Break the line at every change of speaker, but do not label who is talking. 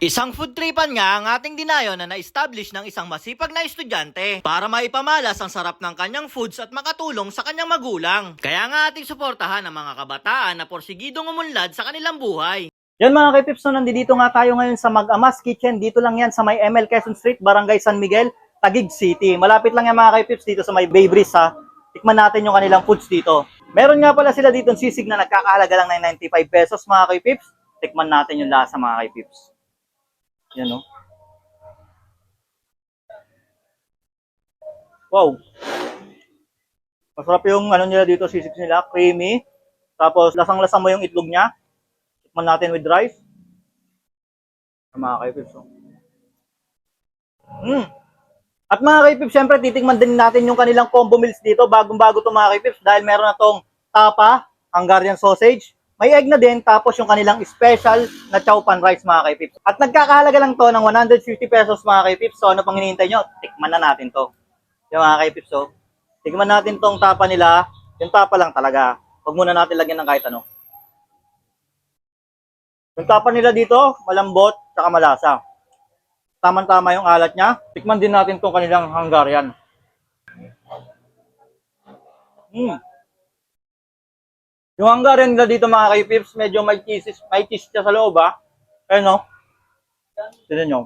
Isang food tripan nga ang ating dinayo na na-establish ng isang masipag na estudyante para maipamalas ang sarap ng kanyang foods at makatulong sa kanyang magulang. Kaya nga ating suportahan ang mga kabataan na porsigidong umunlad sa kanilang buhay.
Yan mga ka-Pips, no, nandito nga tayo ngayon sa Mag-Amas Kitchen. Dito lang yan sa may ML Quezon Street, Barangay San Miguel, Taguig City. Malapit lang yan mga ka-Pips dito sa may Bay Breeze ha. Tikman natin yung kanilang foods dito. Meron nga pala sila dito sisig na nagkakahalaga lang ng 95 pesos mga ka-Pips. Tikman natin yung lasa mga ka-Pips. Yan o. Wow. Masarap yung ano nila dito, sisig nila, creamy. Tapos lasang-lasa mo yung itlog niya. Tikman natin with rice. Mga ka-Pips. At mga ka-Pips, syempre titikman din natin yung kanilang combo meals dito. Bagong-bago to mga ka-Pips dahil meron na tong tapa, Hungarian sausage, may egg na din, tapos yung kanilang special na chow pan rice mga ka-Pips. At nagkakahalaga lang to ng 150 pesos mga ka-Pips. So ano pang hinihintay nyo? Tikman na natin to. Yung mga ka-Pips, so tikman natin tong tapa nila. Yung tapa lang talaga. Huwag muna natin lagyan ng kahit ano. Yung tapa nila dito, malambot, saka malasa. Tama-tama yung alat niya. Tikman din natin tong kanilang Hungarian. Yung Hungarian nila dito mga ka-Pips, medyo may cheese siya sa loob ha. Ayun no. Tignan nyo.